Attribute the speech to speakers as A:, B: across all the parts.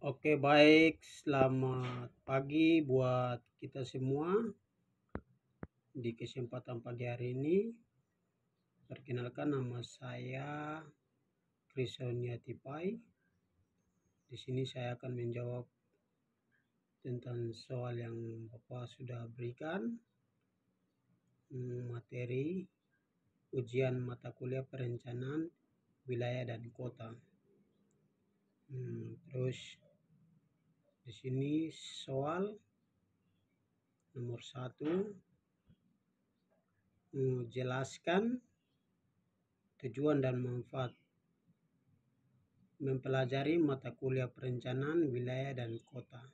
A: Oke, baik. Selamat pagi buat kita semua. Di kesempatan pagi hari ini, perkenalkan nama saya Krisonia Tipai. Di sini saya akan menjawab tentang soal yang Bapak sudah berikan, materi ujian mata kuliah perencanaan wilayah dan kota. Terus di sini soal nomor 1, jelaskan tujuan dan manfaat mempelajari mata kuliah perencanaan wilayah dan kota.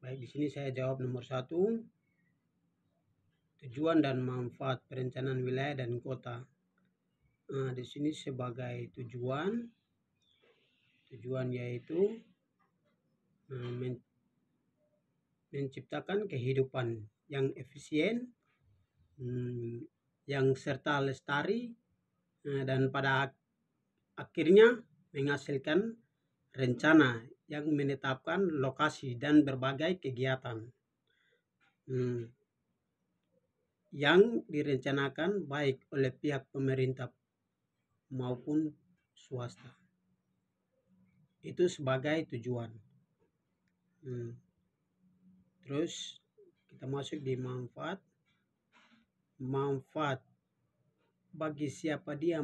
A: Baik, di sini saya jawab nomor 1, tujuan dan manfaat perencanaan wilayah dan kota. Di sini sebagai tujuan yaitu menciptakan kehidupan yang efisien, yang serta lestari, dan pada akhirnya menghasilkan rencana yang menetapkan lokasi dan berbagai kegiatan yang direncanakan baik oleh pihak pemerintah maupun swasta. Itu sebagai tujuan. Terus kita masuk di manfaat. Manfaat bagi siapa dia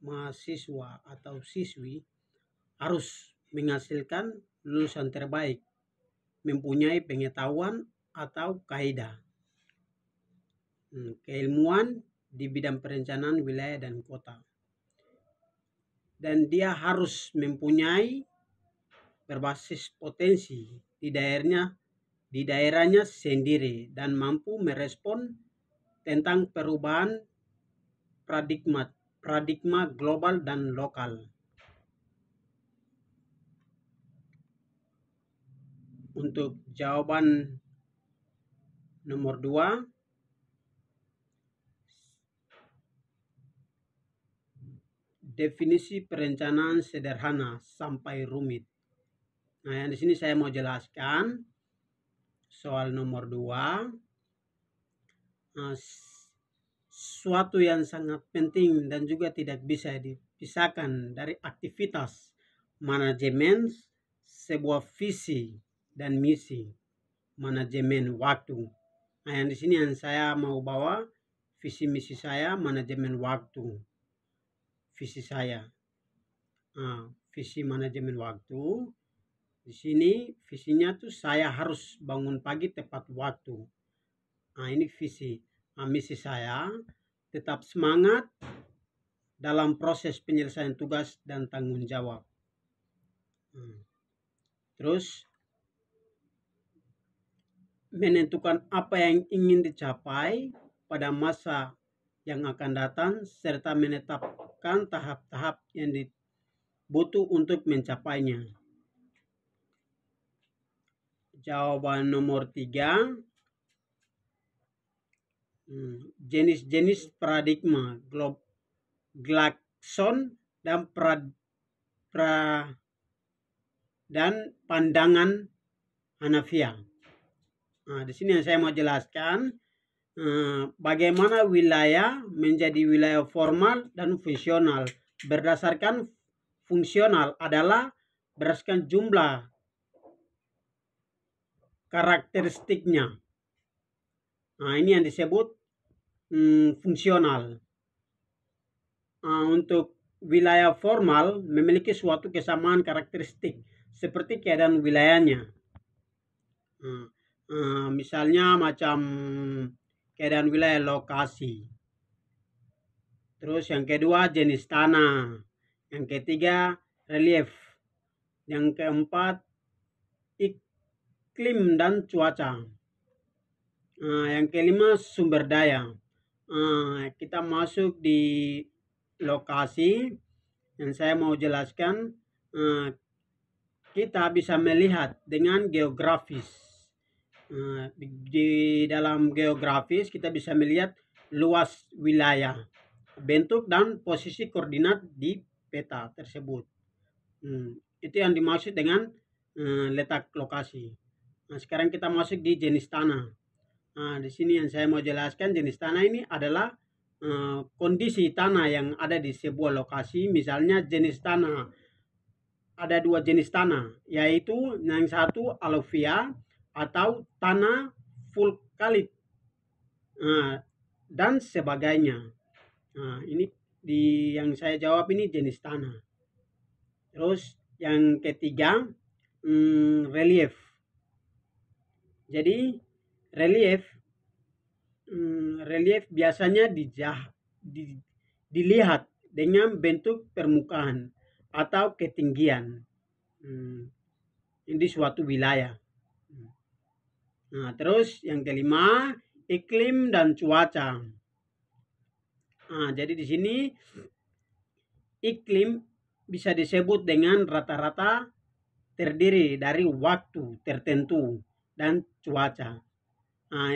A: mahasiswa atau siswi harus menghasilkan lulusan terbaik, mempunyai pengetahuan atau kaidah, keilmuan di bidang perencanaan wilayah dan kota. Dan dia harus mempunyai berbasis potensi di daerahnya sendiri dan mampu merespon tentang perubahan paradigma global dan lokal. Untuk jawaban nomor 2, definisi perencanaan sederhana sampai rumit. Nah, yang di sini saya mau jelaskan soal nomor 2. Suatu yang sangat penting dan juga tidak bisa dipisahkan dari aktivitas manajemen sebuah visi dan misi manajemen waktu. Nah, yang di sini yang saya mau bawa visi misi saya manajemen waktu. Visi saya, visi manajemen waktu. Di sini visinya tuh saya harus bangun pagi tepat waktu. Ini visi. Misi saya tetap semangat dalam proses penyelesaian tugas dan tanggung jawab. Terus menentukan apa yang ingin dicapai pada masa yang akan datang serta menetapkan tahap-tahap yang dibutuh untuk mencapainya. Jawaban nomor 3, jenis-jenis paradigma Glaxon dan dan pandangan Hanafiya. Di sini yang saya mau jelaskan bagaimana wilayah menjadi wilayah formal dan fungsional. Berdasarkan fungsional adalah berdasarkan jumlah karakteristiknya. Ini yang disebut fungsional. Untuk wilayah formal memiliki suatu kesamaan karakteristik seperti keadaan wilayahnya. Misalnya macam keadaan wilayah lokasi. Terus yang kedua jenis tanah. Yang ketiga relief. Yang keempat iklim dan cuaca. Yang kelima sumber daya. Kita masuk di lokasi yang saya mau jelaskan. Kita bisa melihat dengan geografis. Di dalam geografis kita bisa melihat luas wilayah, bentuk dan posisi koordinat di peta tersebut. Itu yang dimaksud dengan letak lokasi. Nah, sekarang kita masuk di jenis tanah. Nah, di sini yang saya mau jelaskan, jenis tanah ini adalah kondisi tanah yang ada di sebuah lokasi. Misalnya jenis tanah, ada dua jenis tanah, yaitu yang satu aluvia atau tanah vulkanik dan sebagainya. Nah, ini yang saya jawab ini jenis tanah. Terus yang ketiga, relief. Jadi relief biasanya dilihat dengan bentuk permukaan atau ketinggian di suatu wilayah. Nah, terus yang kelima, iklim dan cuaca. Nah, jadi di sini iklim bisa disebut dengan rata-rata terdiri dari waktu tertentu dan cuaca. Nah,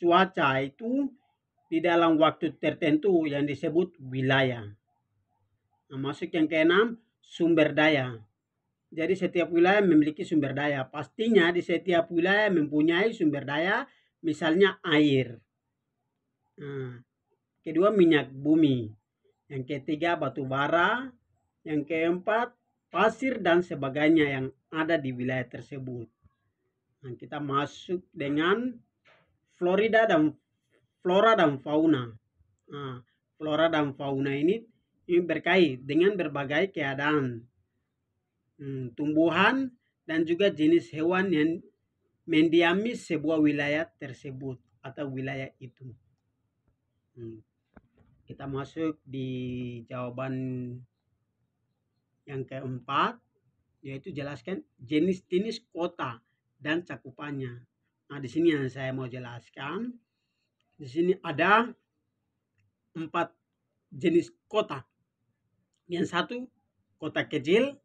A: cuaca itu di dalam waktu tertentu yang disebut wilayah. Nah, masuk yang keenam, sumber daya. Jadi setiap wilayah memiliki sumber daya. Pastinya di setiap wilayah mempunyai sumber daya, misalnya air. Nah, kedua, minyak bumi. Yang ketiga, batu bara. Yang keempat, pasir dan sebagainya yang ada di wilayah tersebut. Nah, kita masuk dengan flora dan fauna. Nah, flora dan fauna ini berkait dengan berbagai keadaan tumbuhan dan juga jenis hewan yang mendiami sebuah wilayah tersebut atau wilayah itu. Kita masuk di jawaban yang keempat, yaitu jelaskan jenis-jenis kota dan cakupannya. Nah, di sini yang saya mau jelaskan. Di sini ada 4 jenis kota. Yang satu, kota kecil.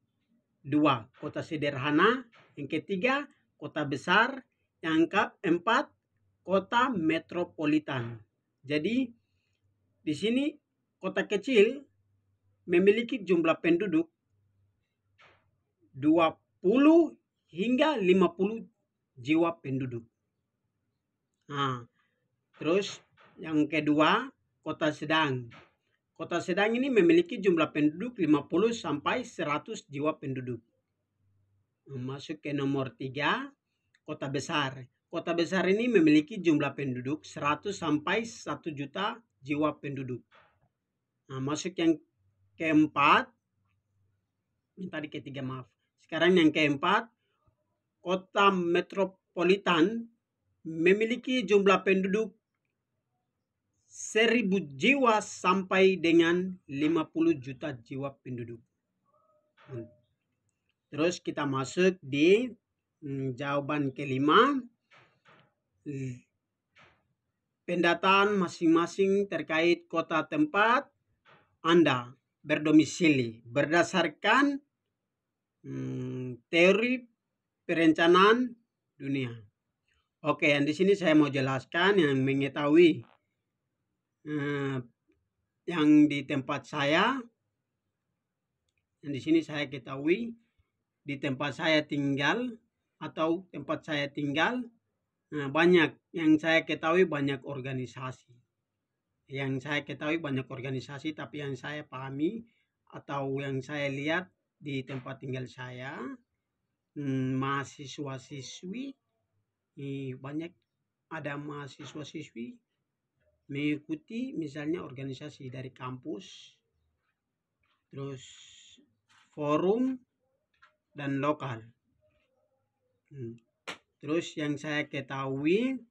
A: 2, kota sederhana. Yang ketiga, kota besar. Yang keempat, kota metropolitan. Jadi di sini kota kecil memiliki jumlah penduduk 20 hingga 50 jiwa penduduk. Nah, terus yang kedua, kota sedang. Kota sedang ini memiliki jumlah penduduk 50 sampai 100 jiwa penduduk. Masuk ke nomor 3, kota besar. Kota besar ini memiliki jumlah penduduk 100 sampai 1 juta jiwa penduduk. Nah, masuk yang keempat. Ini tadi ketiga, maaf. Sekarang yang keempat, kota metropolitan memiliki jumlah penduduk 1000 jiwa sampai dengan 50 juta jiwa penduduk. Terus kita masuk di jawaban kelima. Pendataan masing-masing terkait kota tempat Anda berdomisili berdasarkan teori perencanaan dunia. Oke, yang di sini saya mau jelaskan yang mengetahui yang di tempat saya. Yang di sini saya ketahui di tempat saya tinggal atau tempat saya tinggal banyak yang saya ketahui banyak organisasi. Yang saya ketahui banyak organisasi, tapi yang saya pahami atau yang saya lihat di tempat tinggal saya, mahasiswa-siswi banyak, ada mahasiswa-siswi mengikuti misalnya organisasi dari kampus, terus forum dan lokal. Terus yang saya ketahui,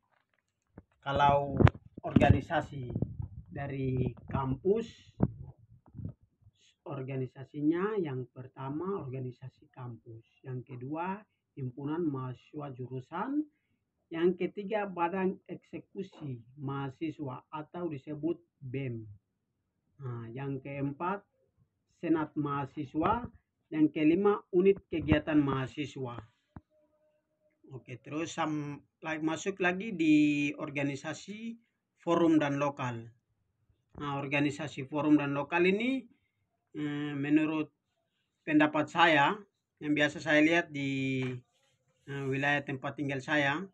A: kalau organisasi dari kampus, organisasinya yang pertama organisasi kampus, yang kedua himpunan mahasiswa jurusan, yang ketiga badan eksekusi mahasiswa atau disebut BEM. Nah, yang keempat senat mahasiswa, yang kelima unit kegiatan mahasiswa. Oke, terus masuk lagi di organisasi forum dan lokal. Nah, organisasi forum dan lokal ini menurut pendapat saya yang biasa saya lihat di wilayah tempat tinggal saya,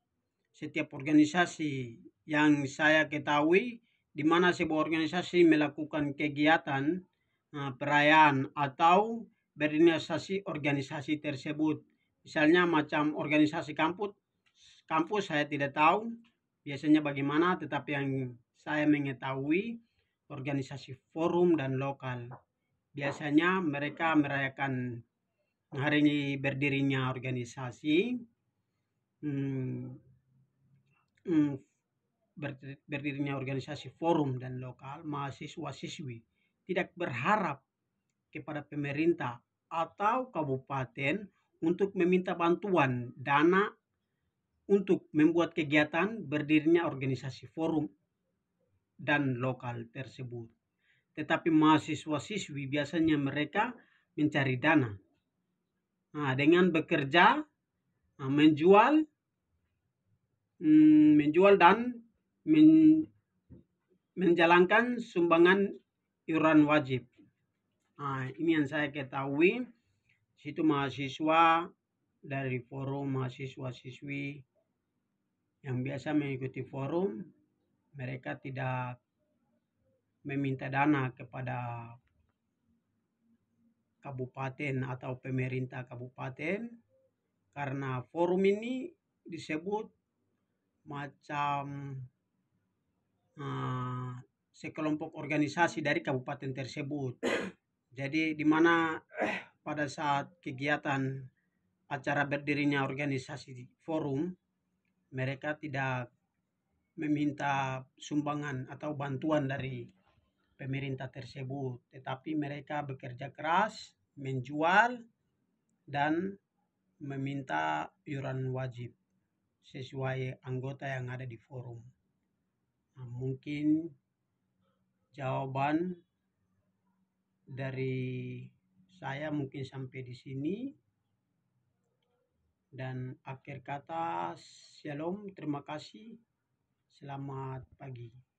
A: setiap organisasi yang saya ketahui di mana sebuah organisasi melakukan kegiatan perayaan atau berinisiasi organisasi tersebut. Misalnya macam organisasi kampus saya tidak tahu biasanya bagaimana, tetapi yang saya mengetahui organisasi forum dan lokal. Biasanya mereka merayakan hari berdirinya organisasi, hmm, hmm, berdirinya organisasi forum dan lokal, mahasiswa-siswi tidak berharap kepada pemerintah atau kabupaten untuk meminta bantuan dana untuk membuat kegiatan berdirinya organisasi forum dan lokal tersebut. Tetapi mahasiswa-siswi biasanya mereka mencari dana. Nah, dengan bekerja, menjual, menjual dan menjalankan sumbangan iuran wajib. Nah, ini yang saya ketahui. Situ mahasiswa dari forum mahasiswa-siswi yang biasa mengikuti forum, mereka tidak meminta dana kepada kabupaten atau pemerintah kabupaten, karena forum ini disebut macam sekelompok organisasi dari kabupaten tersebut. Jadi di mana pada saat kegiatan acara berdirinya organisasi forum, mereka tidak meminta sumbangan atau bantuan dari pemerintah tersebut, tetapi mereka bekerja keras, menjual, dan meminta iuran wajib sesuai anggota yang ada di forum. Nah, mungkin jawaban dari saya mungkin sampai di sini. Dan akhir kata, shalom, terima kasih, selamat pagi.